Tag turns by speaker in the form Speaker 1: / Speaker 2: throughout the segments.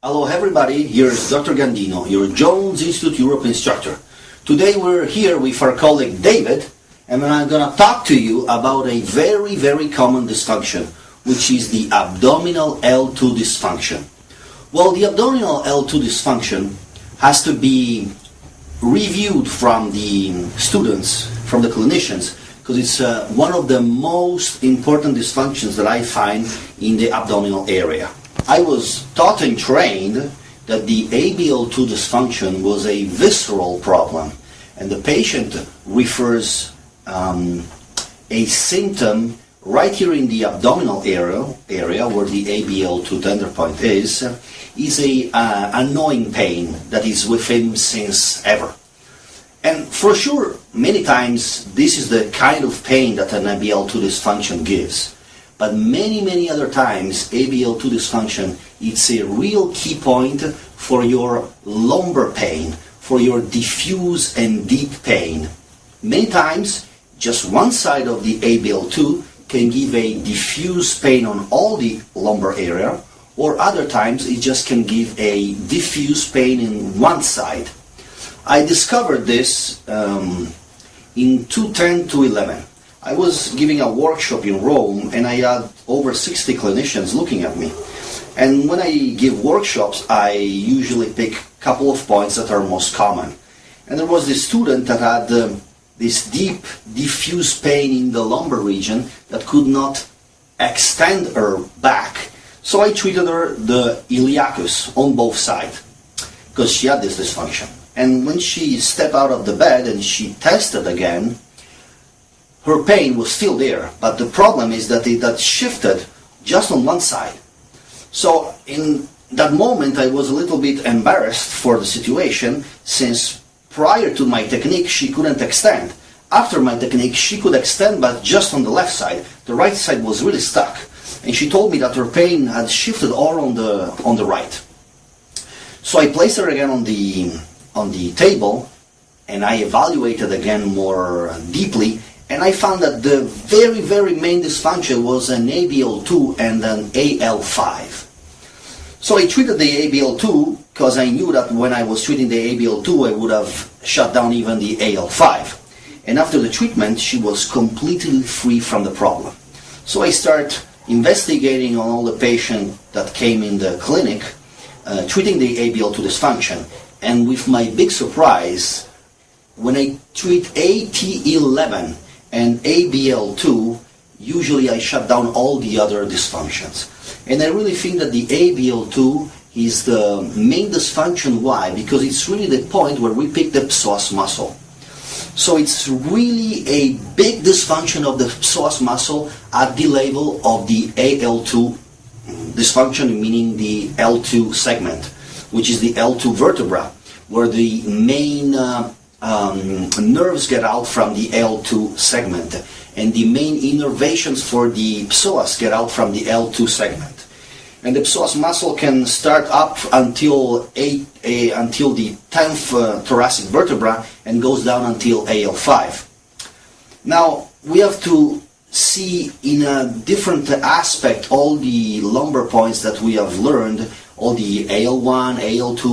Speaker 1: Hello everybody, here's Dr. Gandino, your Jones Institute Europe instructor. Today we're here with our colleague David, and I'm going to talk to you about a very, very common dysfunction, which is the abdominal L2 dysfunction. Well, the abdominal L2 dysfunction has to be reviewed from the students, from the clinicians, because it's one of the most important dysfunctions that I find in the abdominal area. I was taught and trained that the ABL2 dysfunction was a visceral problem, and the patient refers a symptom right here in the abdominal area where the ABL2 tender point is a annoying pain that is with him since ever. And for sure, many times this is the kind of pain that an ABL2 dysfunction gives. But many other times, ABL2 dysfunction, it's a real key point for your lumbar pain, for your diffuse and deep pain. Many times, just one side of the ABL2 can give a diffuse pain on all the lumbar area, or other times it just can give a diffuse pain in one side. I discovered this in 2010-2011. I was giving a workshop in Rome, and I had over 60 clinicians looking at me. And when I give workshops, I usually pick a couple of points that are most common. And there was this student that had this deep, diffuse pain in the lumbar region that could not extend her back. So I treated her the iliacus on both sides, because she had this dysfunction. And when she stepped out of the bed and she tested again, her pain was still there, but the problem is that it had shifted just on one side. So in that moment I was a little bit embarrassed for the situation, since prior to my technique she couldn't extend. After my technique she could extend, but just on the left side. The right side was really stuck. And she told me that her pain had shifted all on the right. So I placed her again on the table, and I evaluated again more deeply. And I found that the very main dysfunction was an ABL2 and an AL5. So I treated the ABL2 because I knew that when I was treating the ABL2 I would have shut down even the AL5. And after the treatment she was completely free from the problem. So I started investigating on all the patients that came in the clinic, treating the ABL2 dysfunction. And with my big surprise, when I treat AT11 and ABL2, usually I shut down all the other dysfunctions. And I really think that the ABL2 is the main dysfunction. Why? Because it's really the point where we pick the psoas muscle. So it's really a big dysfunction of the psoas muscle at the level of the AL2 dysfunction, meaning the L2 segment, which is the L2 vertebra, where the main nerves get out from the L2 segment, and the main innervations for the psoas get out from the L2 segment. And the psoas muscle can start up until the 10th thoracic vertebra and goes down until AL5. Now, we have to see in a different aspect all the lumbar points that we have learned, all the AL1, AL2,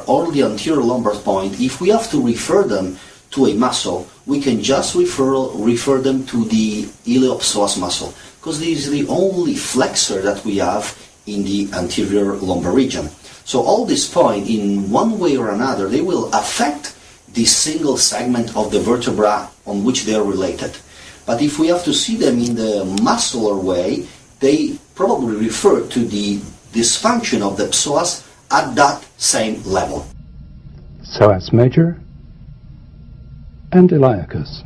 Speaker 1: all the anterior lumbar point. If we have to refer them to a muscle, we can just refer them to the iliopsoas muscle, because this is the only flexor that we have in the anterior lumbar region. So all these points, in one way or another, they will affect the single segment of the vertebra on which they are related. But if we have to see them in the muscular way, they probably refer to the dysfunction of the psoas at that same level.
Speaker 2: Psoas major and iliacus.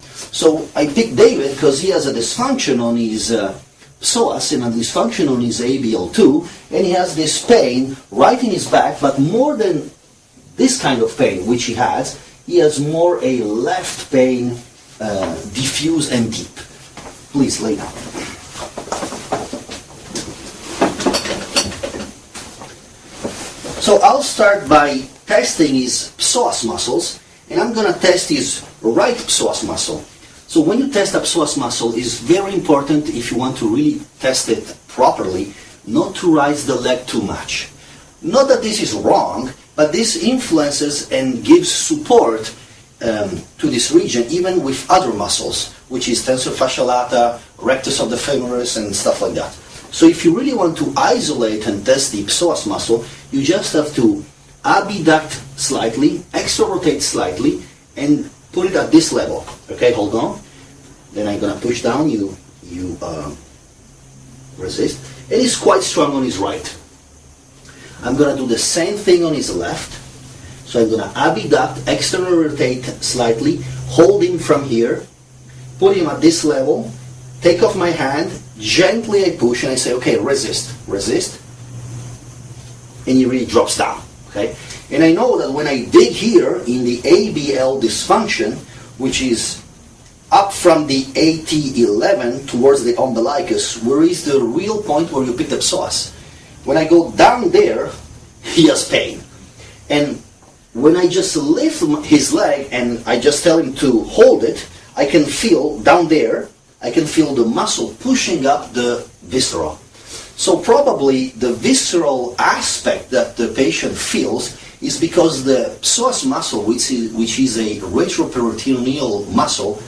Speaker 1: So I picked David because he has a dysfunction on his psoas and a dysfunction on his ABL2, and he has this pain right in his back, but more than this kind of pain which he has more a left pain, diffuse and deep. Please lay down. So I'll start by testing his psoas muscles, and I'm going to test his right psoas muscle. So when you test a psoas muscle, it's very important, if you want to really test it properly, not to raise the leg too much. Not that this is wrong, but this influences and gives support to this region, even with other muscles, which is tensor fascia lata, rectus of the femoris, and stuff like that. So if you really want to isolate and test the psoas muscle, you just have to abduct slightly, extra-rotate slightly, and put it at this level. Okay, hold on. Then I'm going to push down, you resist. And he's quite strong on his right. I'm going to do the same thing on his left. So I'm going to abduct, external rotate slightly, hold him from here, put him at this level, take off my hand, gently I push and I say, okay, resist, resist, and he really drops down, okay? And I know that when I dig here in the ABL dysfunction, which is up from the AT11 towards the umbilicus, where is the real point where you pick the psoas. When I go down there, he has pain. And when I just lift his leg and I just tell him to hold it, I can feel down there, I can feel the muscle pushing up the viscera. So probably the visceral aspect that the patient feels is because the psoas muscle, which is a retroperitoneal muscle,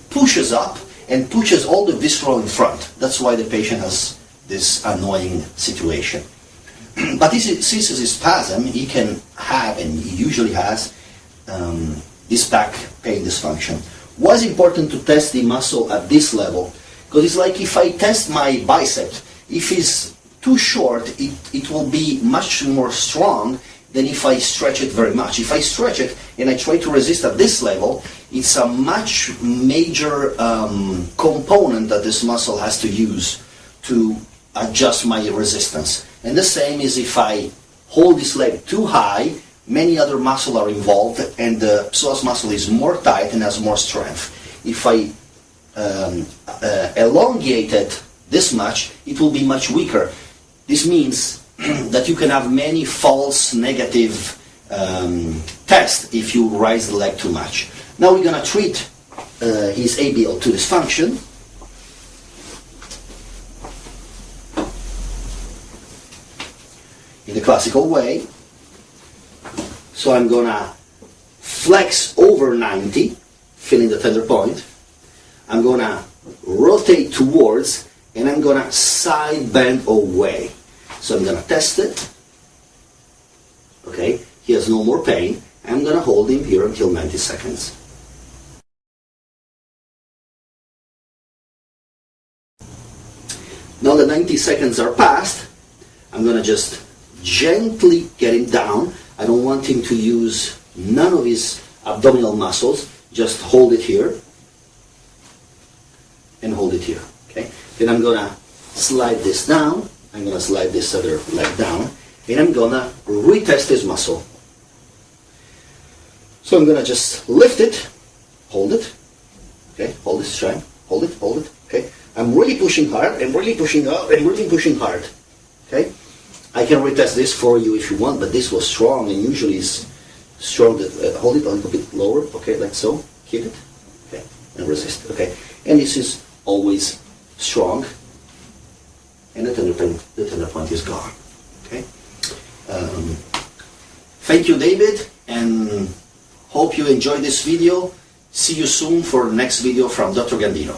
Speaker 1: pushes up and pushes all the visceral in front. That's why the patient has this annoying situation. But since it's a spasm, he can have, and he usually has, this back pain dysfunction. What's important to test the muscle at this level? Because it's like if I test my bicep, if it's too short, it will be much more strong than if I stretch it very much. If I stretch it and I try to resist at this level, it's a much major component that this muscle has to use to adjust my resistance. And the same is if I hold this leg too high, many other muscles are involved, and the psoas muscle is more tight and has more strength. If I elongate it this much, it will be much weaker. This means that you can have many false negative tests if you raise the leg too much. Now we're going to treat his ABL2 dysfunction. In the classical way. So I'm going to flex over 90, feeling the tender point. I'm going to rotate towards, and I'm going to side bend away. So I'm going to test it. Okay, he has no more pain. I'm going to hold him here until 90 seconds. Now the 90 seconds are past. I'm going to just gently get him down. I don't want him to use none of his abdominal muscles. Just hold it here and hold it here. Okay. Then I'm gonna slide this down. I'm gonna slide this other leg down, and I'm gonna retest his muscle. So I'm gonna just lift it, hold it. Okay. Hold this strength. Hold it. Hold it. Okay. I'm really pushing hard. I'm really pushing up. I'm really pushing hard. Okay. I can retest this for you if you want, but this was strong, and usually is strong. Hold it a little bit lower, okay, like so. Keep it, okay, and resist, okay. And this is always strong, and the tender point is gone, okay. Thank you, David, and hope you enjoyed this video. See you soon for the next video from Dr. Gandino.